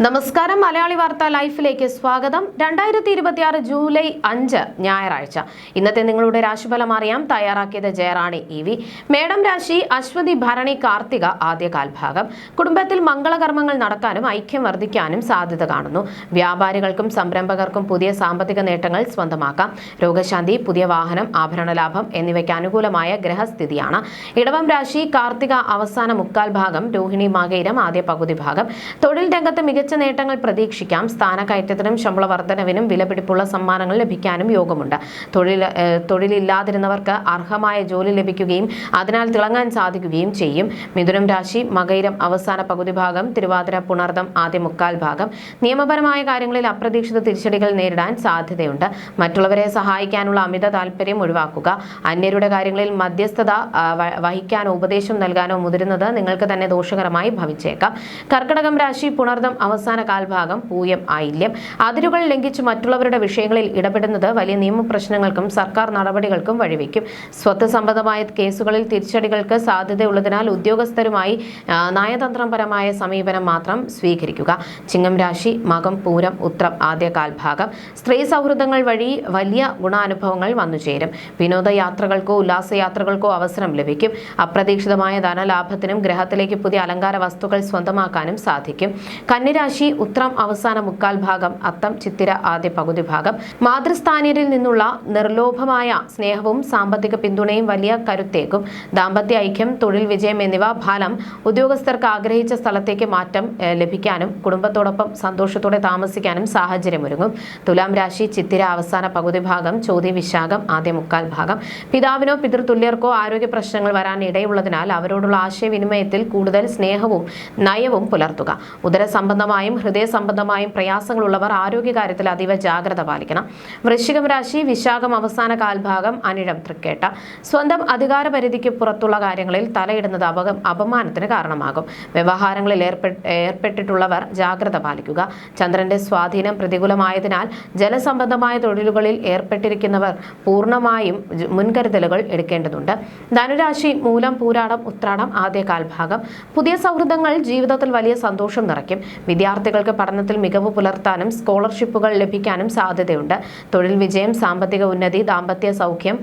നമസ്കാരം. മലയാളി വാർത്ത ലൈഫിലേക്ക് സ്വാഗതം. 2026 ജൂലൈ 5 ഞായറാഴ്ച. ഇന്നത്തെ നിങ്ങളുടെ രാശിഫലം അറിയാം. തയ്യാറാക്കിയത് ജയറാണി EV. മേടം രാശി അശ്വതി ഭരണി കാർത്തിക ആദ്യ കാൽഭാഗം. കുടുംബത്തിൽ മംഗളകർമ്മങ്ങൾ നടക്കാനും ഐക്യം വർദ്ധിക്കാനും സാധ്യത കാണുന്നു. വ്യാപാരികൾക്കും സംരംഭകർക്കും പുതിയ സാമ്പത്തിക നേട്ടങ്ങൾ സ്വന്തമാക്കാം. രോഗശാന്തി, പുതിയ വാഹനം, ആഭരണ ലാഭം എന്നിവയ്ക്ക് അനുകൂലമായ ഗ്രഹസ്ഥിതിയാണ്. ഇടവം രാശി കാർത്തിക അവസാന മുക്കാൽ ഭാഗം, രോഹിണി മകയിരം ആദ്യ പകുതി ഭാഗം. തൊഴിൽ രംഗത്ത് മികച്ച നേട്ടങ്ങൾ പ്രതീക്ഷിക്കാം. സ്ഥാനക്കയറ്റത്തിനും ശമ്പള വർധനവിനും വിലപിടിപ്പുള്ള സമ്മാനങ്ങൾ ലഭിക്കാനും യോഗമുണ്ട്. തൊഴിലില്ലാതിരുന്നവർക്ക് അർഹമായ ജോലി ലഭിക്കുകയും അതിനാൽ തിളങ്ങാൻ സാധിക്കുകയും ചെയ്യും. മിഥുനം രാശി മകയിരം അവസാന പകുതി ഭാഗം, തിരുവാതിര പുണർദം ആദ്യ മുക്കാൽ ഭാഗം. നിയമപരമായ കാര്യങ്ങളിൽ അപ്രതീക്ഷിത തിരിച്ചടികൾ നേരിടാൻ സാധ്യതയുണ്ട്. മറ്റുള്ളവരെ സഹായിക്കാനുള്ള അമിത താല്പര്യം ഒഴിവാക്കുക. അന്യരുടെ കാര്യങ്ങളിൽ മധ്യസ്ഥത വഹിക്കാനോ ഉപദേശം നൽകാനോ മുതിരുന്നത് നിങ്ങൾക്ക് തന്നെ ദോഷകരമായി ഭവിച്ചേക്കാം. കർക്കിടകം രാശി പുണർദം അവസാന കാൽഭാഗം, പൂയം ആയില്യം. അതിരുകൾ ലംഘിച്ച് മറ്റുള്ളവരുടെ വിഷയങ്ങളിൽ ഇടപെടുന്നത് വലിയ നിയമപ്രശ്നങ്ങൾക്കും സർക്കാർ നടപടികൾക്കും വഴിവെക്കും. സ്വത്ത് സംബന്ധമായ കേസുകളിൽ തിരിച്ചടികൾക്ക് സാധ്യതയുള്ളതിനാൽ ഉദ്യോഗസ്ഥരുമായി നയതന്ത്രപരമായ സമീപനം മാത്രം സ്വീകരിക്കുക. ചിങ്ങം രാശി മകം പൂരം ഉത്രം ആദ്യ കാൽഭാഗം. സ്ത്രീ സൗഹൃദങ്ങൾ വഴി വലിയ ഗുണാനുഭവങ്ങൾ വന്നുചേരും. വിനോദയാത്രകൾക്കോ ഉല്ലാസയാത്രകൾക്കോ അവസരം ലഭിക്കും. അപ്രതീക്ഷിതമായ ധനലാഭത്തിനും ഗ്രഹത്തിലേക്ക് പുതിയ അലങ്കാര വസ്തുക്കൾ സ്വന്തമാക്കാനും സാധിക്കും. കന്നിരാശി ഉത്രം അവസാന മുക്കാൽ ഭാഗം, അത്തം ചിത്തിര ആദ്യ പകുതി ഭാഗം. മാതൃസ്ഥാനീയരിൽ നിന്നുള്ള നിർലോഭമായ സ്നേഹവും സാമ്പത്തിക പിന്തുണയും വലിയ കരുത്തേക്കും. ദാമ്പത്യ ഐക്യം, തൊഴിൽ വിജയം എന്നിവ ഫലം. ഉദ്യോഗസ്ഥർക്ക് ആഗ്രഹിച്ച സ്ഥലത്തേക്ക് മാറ്റം ലഭിക്കാനും കുടുംബത്തോടൊപ്പം സന്തോഷത്തോടെ താമസിക്കാനും സാഹചര്യമൊരുങ്ങും. തുലാം രാശി ചിത്തിര അവസാന പകുതി ഭാഗം, ചോതി വിശാഖം ആദ്യ മുക്കാൽ ഭാഗം. പിതാവിനോ പിതൃതുല്യർക്കോ ആരോഗ്യ പ്രശ്നങ്ങൾ വരാൻ ഇടയുള്ളതിനാൽ അവരോടുള്ള ആശയവിനിമയത്തിൽ കൂടുതൽ സ്നേഹവും നയവും പുലർത്തുക. ഉദര സംബന്ധമായും ഹൃദയ സംബന്ധമായും പ്രയാസങ്ങളുള്ളവർ ആരോഗ്യകാര്യത്തിൽ അതീവ ജാഗ്രത പാലിക്കണം. വൃശ്ചികം രാശി വിശാഖം അവസാന കാൽഭാഗം, അനിഴം തൃക്കേട്ട. സ്വന്തം അധികാര പരിധിക്ക് പുറത്തുള്ള കാര്യങ്ങളിൽ തലയിടുന്നത് അപമാനത്തിന് കാരണമാകും. വ്യവഹാരങ്ങളിൽ ഏർപ്പെട്ടിട്ടുള്ളവർ ജാഗ്രത പാലിക്കുക. ചന്ദ്രന്റെ സ്വാധീനം പ്രതികൂലമായതിനാൽ ജലസംബന്ധമായ തൊഴിലുകളിൽ ഏർപ്പെട്ടിരിക്കുന്നവർ പൂർണ്ണമായും മുൻകരുതലുകൾ എടുക്കേണ്ടതുണ്ട്. ധനുരാശി മൂലം പൂരാടം ഉത്രാടം ആദ്യ കാൽഭാഗം. പുതിയ സൗഹൃദങ്ങൾ ജീവിതത്തിൽ വലിയ സന്തോഷം നിറയ്ക്കും. വിദ്യാർത്ഥികൾക്ക് പഠനത്തിൽ മികവ് പുലർത്താനും സ്കോളർഷിപ്പുകൾ ലഭിക്കാനും സാധ്യതയുണ്ട്. തൊഴിൽ വിജയം, സാമ്പത്തിക ഉന്നതി, ദാമ്പത്യ സൗഖ്യം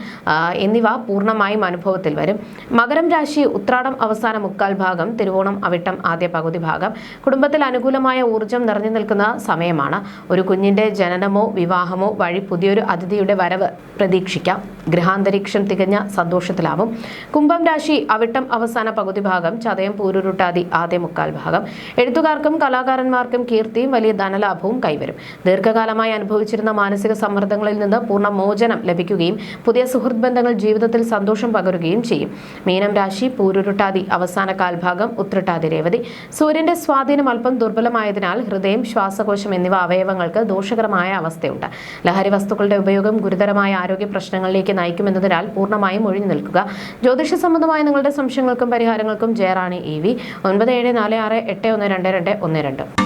എന്നിവ പൂർണ്ണമായും അനുഭവത്തിൽ വരും. മകരം രാശി ഉത്രാടം അവസാന മുക്കാൽ ഭാഗം, തിരുവോണം അവിട്ടം ആദ്യ പകുതി ഭാഗം. കുടുംബത്തിൽ അനുകൂലമായ ഊർജ്ജം നിറഞ്ഞു നിൽക്കുന്ന സമയമാണ്. ഒരു കുഞ്ഞിന്റെ ജനനമോ വിവാഹമോ വഴി പുതിയൊരു അതിഥിയുടെ വരവ് പ്രതീക്ഷിക്കാം. ഗൃഹാന്തരീക്ഷം തികഞ്ഞ സന്തോഷത്തിലാവും. കുംഭം രാശി അവിട്ടം അവസാന പകുതി ഭാഗം, ചതയം പൂരുരുട്ടാതി ആദ്യ മുക്കാൽ ഭാഗം. എഴുത്തുകാർക്കും കലാകാരന്മാർക്കും കീർത്തിയും വലിയ ധനലാഭവും കൈവരും. ദീർഘകാലമായി അനുഭവിച്ചിരുന്ന മാനസിക സമ്മർദ്ദങ്ങളിൽ നിന്ന് പൂർണ്ണ മോചനം ലഭിക്കുകയും പുതിയ സുഹൃത്ത് ബന്ധങ്ങൾ ജീവിതത്തിൽ സന്തോഷം പകരുകയും ചെയ്യും. മീനം രാശി പൂരുരുട്ടാതി അവസാന കാൽഭാഗം, ഉത്രട്ടാതി രേവതി. സൂര്യന്റെ സ്വാധീനം അല്പം ദുർബലമായതിനാൽ ഹൃദയം, ശ്വാസകോശം എന്നിവ അവയവങ്ങൾക്ക് ദോഷകരമായ അവസ്ഥയുണ്ട്. ലഹരി വസ്തുക്കളുടെ ഉപയോഗം ഗുരുതരമായ ആരോഗ്യ പ്രശ്നങ്ങളിലേക്ക് നയിക്കുമെന്നതിനാൽ പൂർണ്ണമായും ഒഴിഞ്ഞു നിൽക്കുക. ജ്യോതിഷ സംബന്ധമായ നിങ്ങളുടെ സംശയങ്ങൾക്കും പരിഹാരങ്ങൾക്കും ജയറാണി EV 9746812212.